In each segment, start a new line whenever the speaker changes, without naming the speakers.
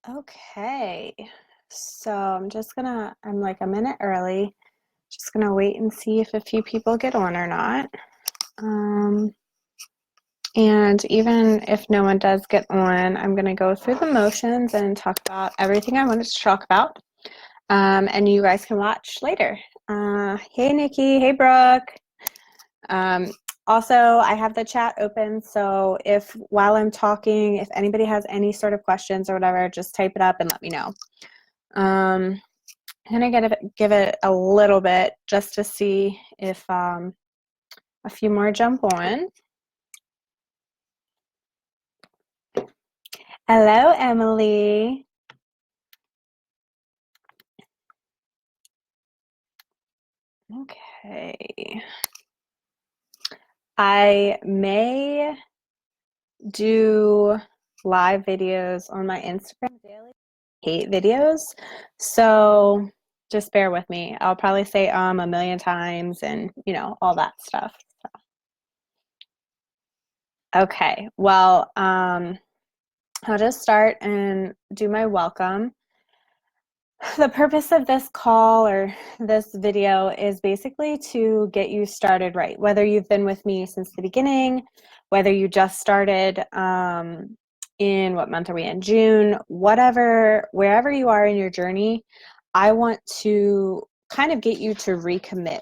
Okay, so I'm like a minute early. Just gonna wait and see if a few people get on or not. Um, and even if no one does get on, I'm gonna go through the motions and talk about everything I wanted to talk about. And you guys can watch later. Hey, Nikki. Hey, Brooke. Um, also, I have the chat open, so if while I'm talking, if anybody has any sort of questions or whatever, just type it up and let me know. I'm gonna give it a little bit just to see if a few more jump on. Hello, Emily. Okay. I may do live videos on my Instagram daily. I hate videos, so just bear with me. I'll probably say a million times and all that stuff. Okay, well, I'll just start and do my welcome. The purpose of this call or this video is basically to get you started right. Whether you've been with me since the beginning, whether you just started in what month are we in? June, whatever, wherever you are in your journey, I want to kind of get you to recommit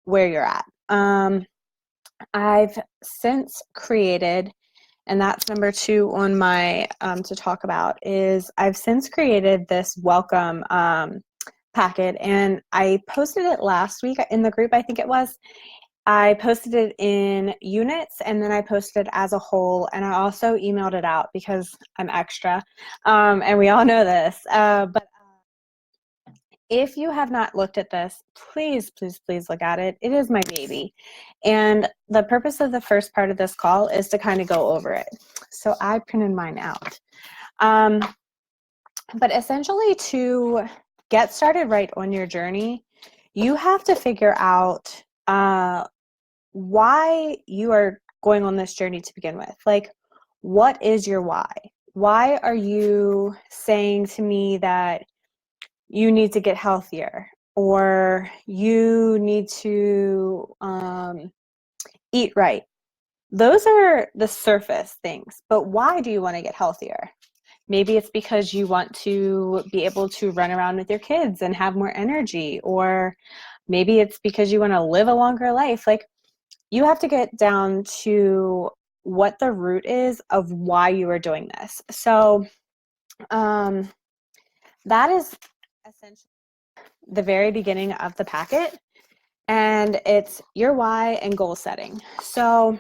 where you're at. I've since created, and that's number 2 on my to talk about, is I've since created this welcome packet, and I posted it last week in the group. I think it was. I posted it in units, and then I posted it as a whole, and I also emailed it out because I'm extra, and we all know this. But if you have not looked at this, please, please, please look at it. It is my baby. And the purpose of the first part of this call is to kind of go over it. So I printed mine out. But essentially, to get started right on your journey, you have to figure out why you are going on this journey to begin with. Like, what is your why? Why are you saying to me that you need to get healthier, or you need to eat right? Those are the surface things, but why do you want to get healthier? Maybe it's because you want to be able to run around with your kids and have more energy, or maybe it's because you want to live a longer life. Like, you have to get down to what the root is of why you are doing this. So that is essentially the very beginning of the packet, and it's your why and goal setting. So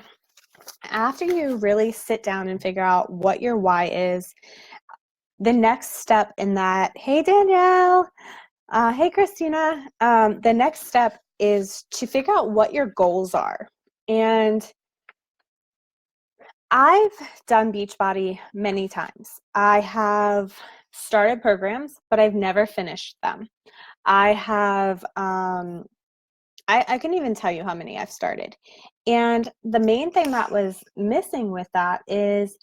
after you really sit down and figure out what your why is, the next step in that, hey Danielle, hey Christina, the next step is to figure out what your goals are. And I've done Beachbody many times. I have started programs, but I've never finished them. I have I can even tell you how many I've started. And the main thing that was missing with that is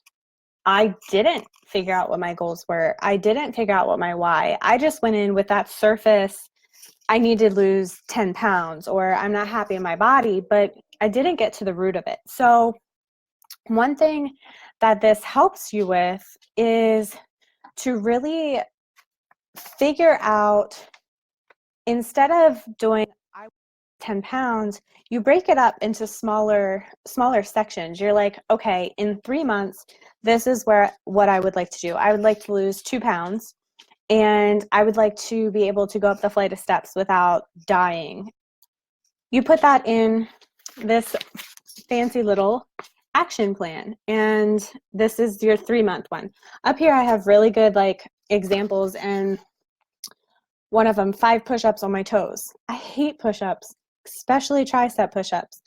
I didn't figure out what my goals were. I didn't figure out what my why. I just went in with that surface, I need to lose 10 pounds, or I'm not happy in my body, but I didn't get to the root of it. So one thing that this helps you with is to really figure out, instead of doing 10 pounds, you break it up into smaller sections. You're like, okay, in 3 months, this is what I would like to do. I would like to lose 2 pounds, and I would like to be able to go up the flight of steps without dying. You put that in this fancy little action plan, and this is your 3-month one. Up here I have really good examples, and one of them, 5 push-ups on my toes. I hate push-ups, especially tricep push-ups.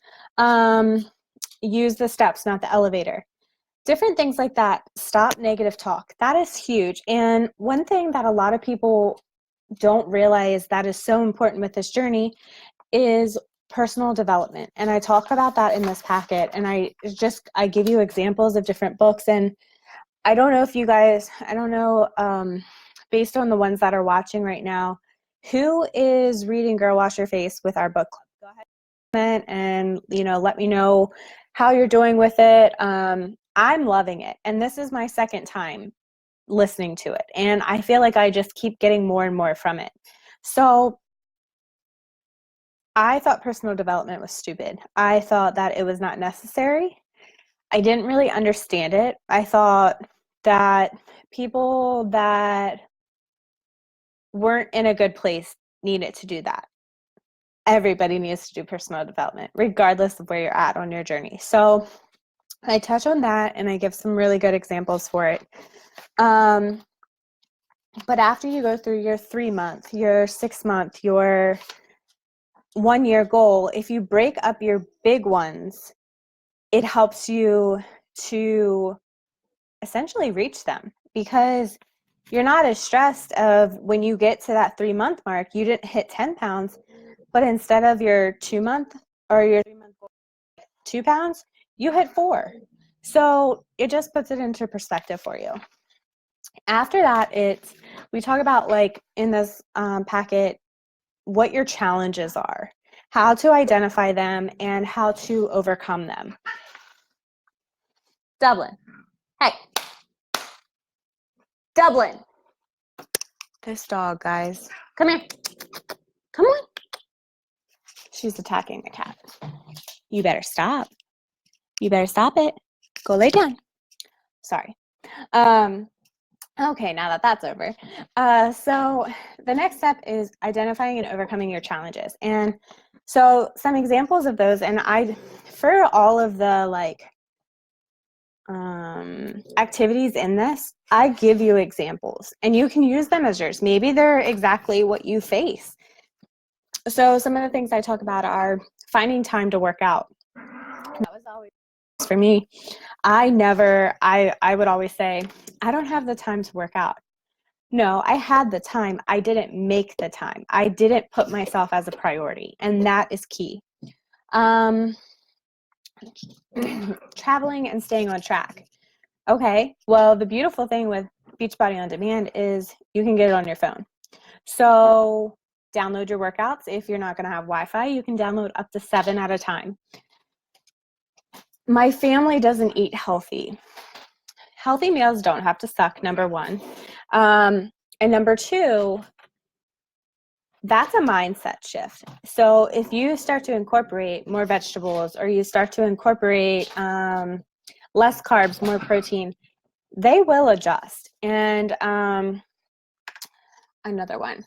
Use the steps, not the elevator. Different things like that. Stop negative talk. That is huge. And one thing that a lot of people don't realize that is so important with this journey is personal development. And I talk about that in this packet. And I give you examples of different books. And I don't know if you guys, I don't know, based on the ones that are watching right now, who is reading Girl Wash Your Face with our book club? Go ahead and comment and, you know, let me know how you're doing with it. I'm loving it. And this is my second time listening to it. And I feel like I just keep getting more and more from it. So I thought personal development was stupid. I thought that it was not necessary. I didn't really understand it. I thought that people that weren't in a good place needed to do that. Everybody needs to do personal development, regardless of where you're at on your journey. So I touch on that and I give some really good examples for it. But after you go through your 3-month, your 6-month, your 1-year goal, if you break up your big ones, it helps you to essentially reach them, because you're not as stressed of when you get to that 3-month mark, you didn't hit 10 pounds, but instead of your 2-month or your 3-month goal, 2 pounds, you hit 4. So it just puts it into perspective for you. After that, we talk about, like, in this packet, what your challenges are, how to identify them, and how to overcome them. Dublin. Hey. Dublin. This dog, guys. Come here. Come on. She's attacking the cat. You better stop. You better stop it. Go lay down. Sorry. Okay, now that that's over. So the next step is identifying and overcoming your challenges. And so some examples of those, and for all of the, like, activities in this, I give you examples and you can use them as yours. Maybe they're exactly what you face. So some of the things I talk about are finding time to work out. That was always for me. I would always say, I don't have the time to work out. No, I had the time. I didn't make the time. I didn't put myself as a priority. And that is key. Traveling and staying on track. Okay, well, the beautiful thing with Beachbody On Demand is you can get it on your phone. So download your workouts. If you're not going to have Wi-Fi, you can download up to 7 at a time. My family doesn't eat healthy. Healthy meals don't have to suck, number one. And number two, that's a mindset shift. So if you start to incorporate more vegetables, or you start to incorporate less carbs, more protein, they will adjust. And another one,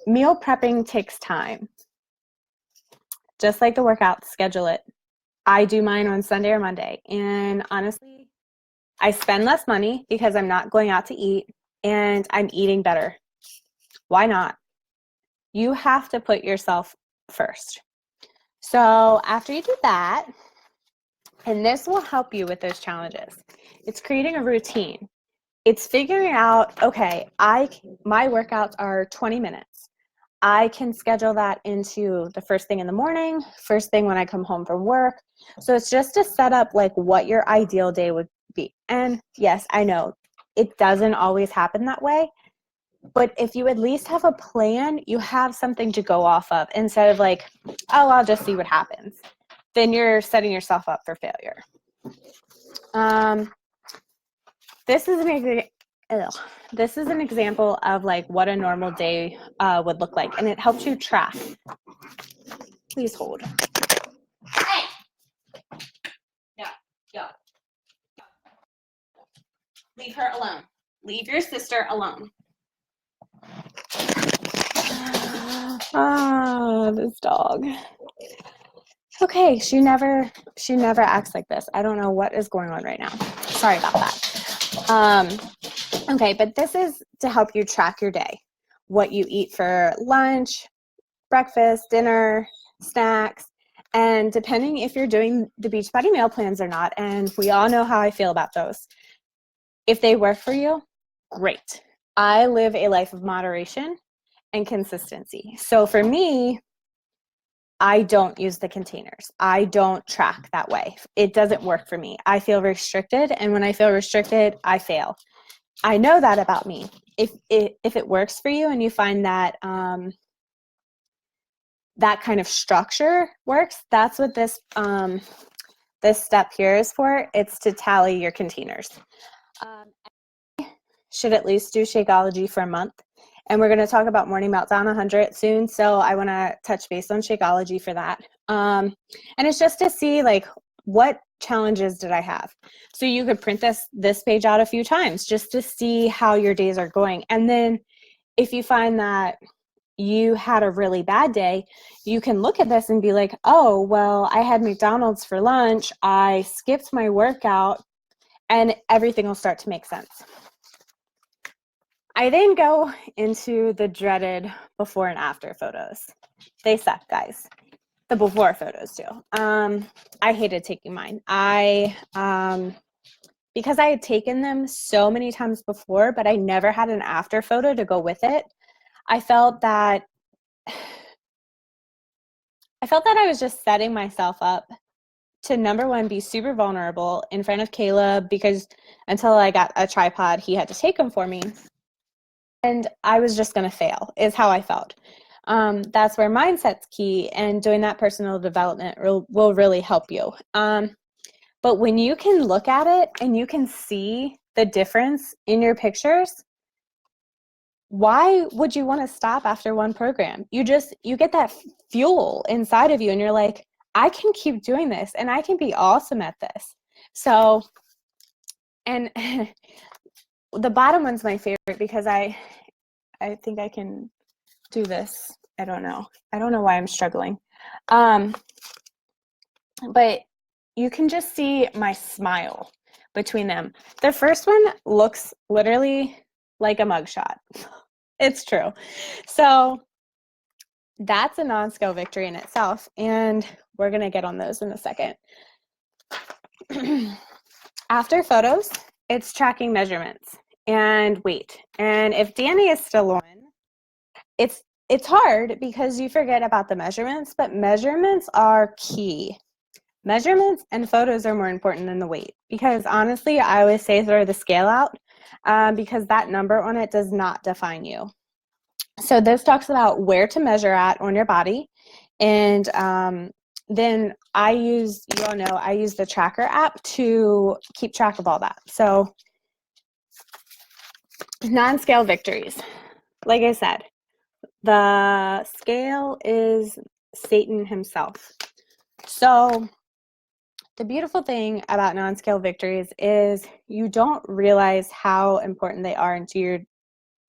meal prepping takes time. Just like the workout, schedule it. I do mine on Sunday or Monday. And honestly, I spend less money because I'm not going out to eat and I'm eating better. Why not? You have to put yourself first. So after you do that, and this will help you with those challenges, it's creating a routine. It's figuring out, okay, my workouts are 20 minutes. I can schedule that into the first thing in the morning, first thing when I come home from work. So it's just to set up, like, what your ideal day would be. And yes, I know it doesn't always happen that way, but if you at least have a plan, you have something to go off of instead of like, oh, I'll just see what happens. Then you're setting yourself up for failure. This is an example of, like, what a normal day would look like, and it helps you track. Please hold. Hey! No. Leave her alone. Leave your sister alone. This dog. Okay, she never acts like this. I don't know what is going on right now. Sorry about that. Okay, but this is to help you track your day. What you eat for lunch, breakfast, dinner, snacks, and depending if you're doing the Beachbody meal plans or not, and we all know how I feel about those. If they work for you, great. I live a life of moderation and consistency. So for me, I don't use the containers. I don't track that way. It doesn't work for me. I feel restricted, and when I feel restricted, I fail. I know that about me. If it works for you and you find that that kind of structure works, that's what this step here is for. It's to tally your containers. Should at least do Shakeology for a month. And we're going to talk about Morning Meltdown 100 soon. So I want to touch base on Shakeology for that. And it's just to see like what challenges did I have. So you could print this page out a few times just to see how your days are going. And then if you find that you had a really bad day, you can look at this and be like, oh, well, I had McDonald's for lunch. I skipped my workout, and everything will start to make sense. I then go into the dreaded before and after photos. They suck, guys. The before photos too. I hated taking mine. Because I had taken them so many times before, but I never had an after photo to go with it. I felt that I was just setting myself up to, number one, be super vulnerable in front of Caleb, because until I got a tripod, he had to take them for me. And I was just going to fail, is how I felt. That's where mindset's key, and doing that personal development will really help you. But when you can look at it and you can see the difference in your pictures, why would you want to stop after one program? You get that fuel inside of you, and you're like, I can keep doing this, and I can be awesome at this. So, and the bottom one's my favorite because I think I can do this. I don't know why I'm struggling. But you can just see my smile between them. The first one looks literally like a mugshot. It's true. So that's a non-scale victory in itself, and we're going to get on those in a second. After photos, it's tracking measurements and weight. And if Danny is still on, it's hard because you forget about the measurements, but measurements are key. Measurements and photos are more important than the weight, because honestly, I always say throw the scale out, because that number on it does not define you. So this talks about where to measure at on your body. And then I use the Tracker app to keep track of all that. So non-scale victories. Like I said, the scale is Satan himself. So the beautiful thing about non-scale victories is you don't realize how important they are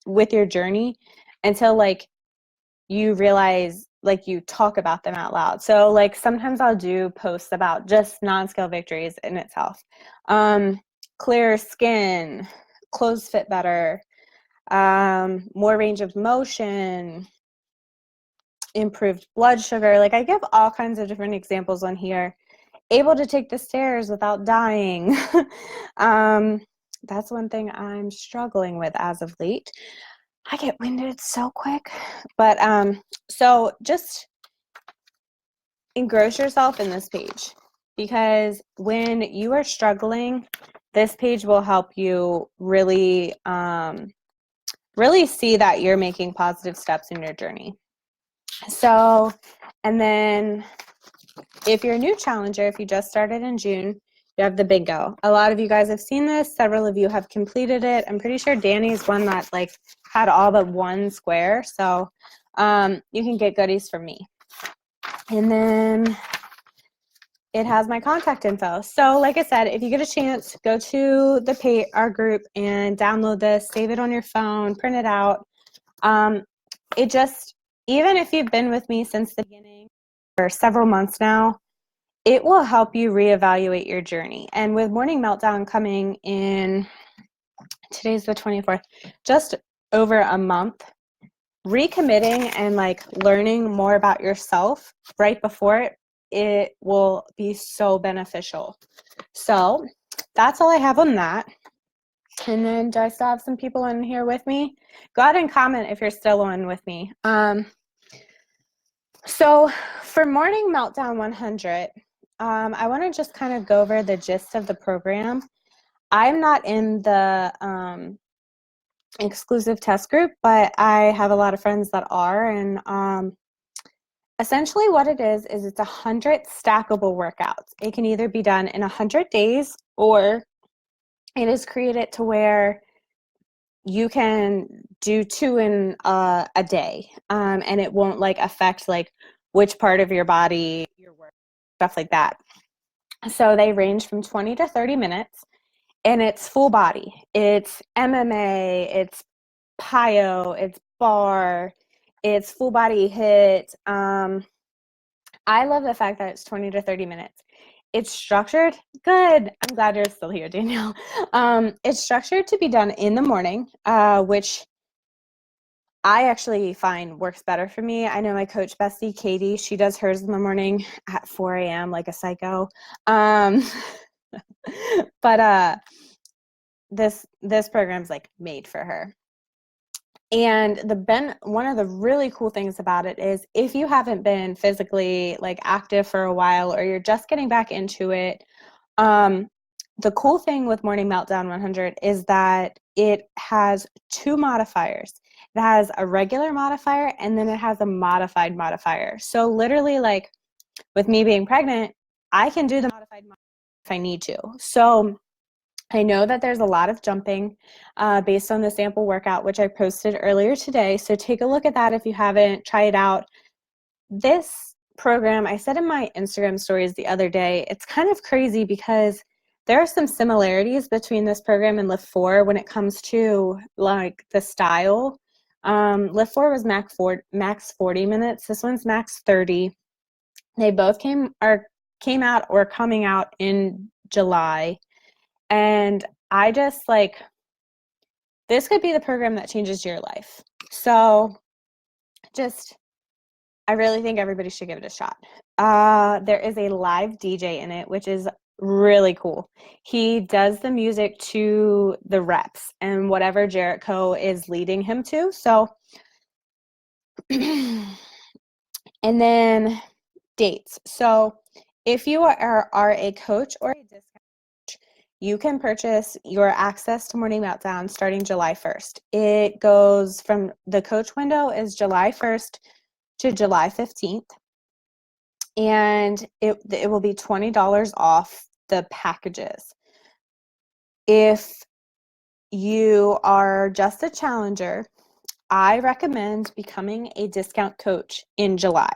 with your journey until like you realize, like you talk about them out loud. So like sometimes I'll do posts about just non-scale victories in itself. Clearer skin, clothes fit better, more range of motion, improved blood sugar. Like I give all kinds of different examples on here. Able to take the stairs without dying. That's one thing I'm struggling with as of late. I get winded so quick. But so just engross yourself in this page, because when you are struggling, this page will help you really really see that you're making positive steps in your journey. So, and then if you're a new challenger, if you just started in June, you have the bingo. A lot of you guys have seen this. Several of you have completed it. I'm pretty sure Danny's one that like had all but one square. So you can get goodies from me. And then it has my contact info. So like I said, if you get a chance, go to our group and download this, save it on your phone, print it out. Even if you've been with me since the beginning for several months now, it will help you reevaluate your journey. And with Morning Meltdown coming in, today's the 24th, just over a month, recommitting and like learning more about yourself right before it will be so beneficial. So that's all I have on that. And then do I still have some people in here with me? Go ahead and comment if you're still on with me. So for Morning Meltdown 100, I want to just kind of go over the gist of the program. I'm not in the exclusive test group, but I have a lot of friends that are. And essentially what it is it's 100 stackable workouts. It can either be done in 100 days, or it is created to where you can do 2 in a day, and it won't like affect like which part of your body your work, stuff like that. So they range from 20 to 30 minutes, and it's full body. It's MMA, it's plyo, it's bar, it's full body hit. I love the fact that it's 20 to 30 minutes. It's structured. Good. I'm glad you're still here, Danielle. It's structured to be done in the morning, which I actually find works better for me. I know my coach bestie, Katie, she does hers in the morning at 4 a.m. like a psycho. Um, but this program's like made for her. And one of the really cool things about it is if you haven't been physically like active for a while, or you're just getting back into it, the cool thing with Morning Meltdown 100 is that it has 2 modifiers. It has a regular modifier, and then it has a modified modifier. So literally, like with me being pregnant, I can do the modified if I need to. So I know that there's a lot of jumping based on the sample workout, which I posted earlier today. So take a look at that if you haven't. Try it out. This program, I said in my Instagram stories the other day, it's kind of crazy because there are some similarities between this program and Lift 4 when it comes to like the style. Lift 4 was max 40 minutes. This one's max 30. They both came out or coming out in July. And I just like, this could be the program that changes your life. So I really think everybody should give it a shot. There is a live DJ in it, which is really cool. He does the music to the reps and whatever Jericho is leading him to. So, and then dates. So if you are a coach or a discount, you can purchase your access to Morning Meltdown starting July 1st. It goes from the coach window is July 1st to July 15th. And it will be $20 off the packages. If you are just a challenger, I recommend becoming a discount coach in July.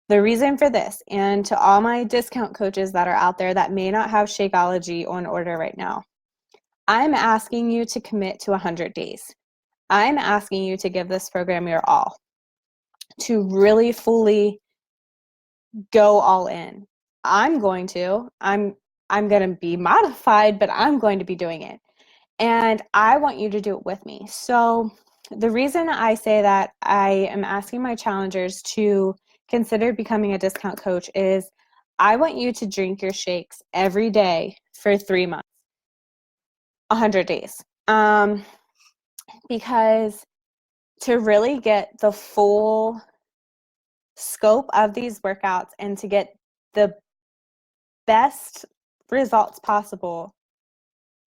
The reason for this, and to all my discount coaches that are out there that may not have Shakeology on order right now, I'm asking you to commit to 100 days. I'm asking you to give this program your all, to really fully go all in. I'm going to be modified, but I'm going to be doing it. And I want you to do it with me. So the reason I say that I am asking my challengers to consider becoming a discount coach is I want you to drink your shakes every day for 3 months, 100 days. Because to really get the full scope of these workouts and to get the best results possible,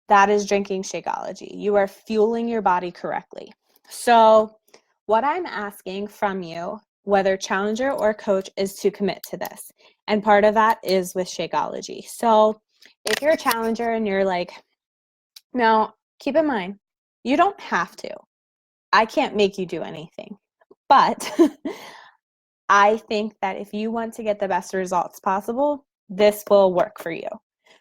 that is drinking Shakeology. You are fueling your body correctly. So what I'm asking from you, whether challenger or coach, is to commit to this. And part of that is with Shakeology. So if you're a challenger and you're like, now keep in mind, you don't have to. I can't make you do anything. But I think that if you want to get the best results possible, this will work for you.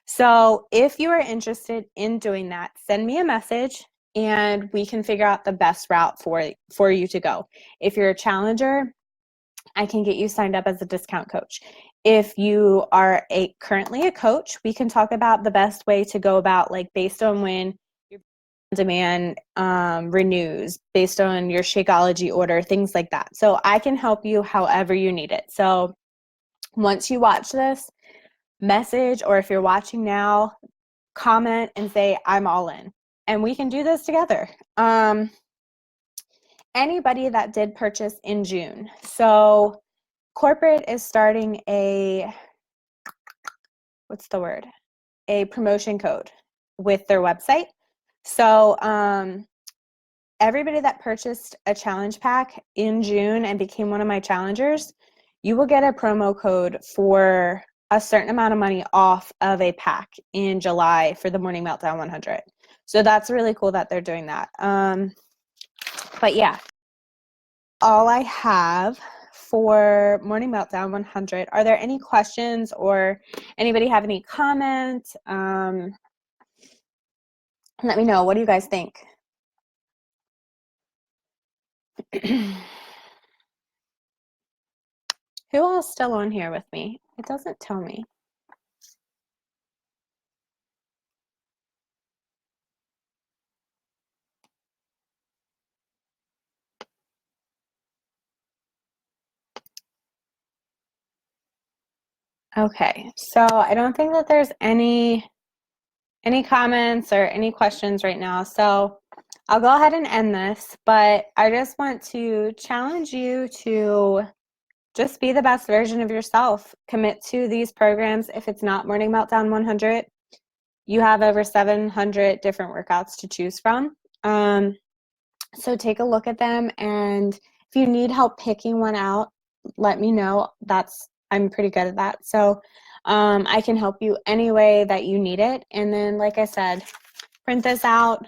So if you are interested in doing that, send me a message and we can figure out the best route for you to go. If you're a challenger, I can get you signed up as a discount coach. If you are currently a coach, we can talk about the best way to go about, like based on when your demand renews, based on your Shakeology order, things like that. So I can help you however you need it. So once you watch this, message, or if you're watching now, comment and say, I'm all in. And we can do this together. Anybody that did purchase in June. So corporate is starting a promotion code with their website. So everybody that purchased a challenge pack in June and became one of my challengers, you will get a promo code for a certain amount of money off of a pack in July for the Morning Meltdown 100. So that's really cool that they're doing that. But yeah, all I have for Morning Meltdown 100. Are there any questions or anybody have any comments? Let me know. What do you guys think? Who all is still on here with me? It doesn't tell me. Okay, so I don't think that there's any comments or any questions right now. So I'll go ahead and end this, but I just want to challenge you to just be the best version of yourself. Commit to these programs. If it's not Morning Meltdown 100, you have over 700 different workouts to choose from. So take a look at them, and if you need help picking one out, let me know. I'm pretty good at that. So I can help you any way that you need it. And then, like I said, print this out.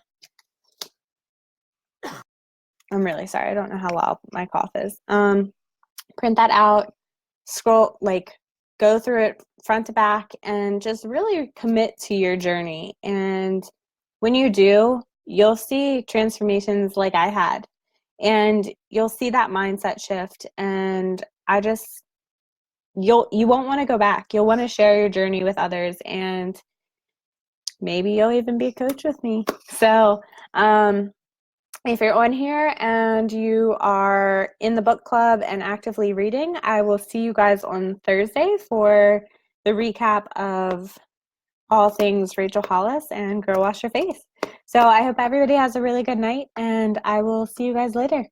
I'm really sorry. I don't know how loud my cough is. Print that out, go through it front to back, and just really commit to your journey. And when you do, you'll see transformations like I had, and you'll see that mindset shift. And you won't want to go back. You'll want to share your journey with others, and maybe you'll even be a coach with me. So if you're on here and you are in the book club and actively reading, I will see you guys on Thursday for the recap of all things Rachel Hollis and Girl Wash Your Face. So I hope everybody has a really good night, and I will see you guys later.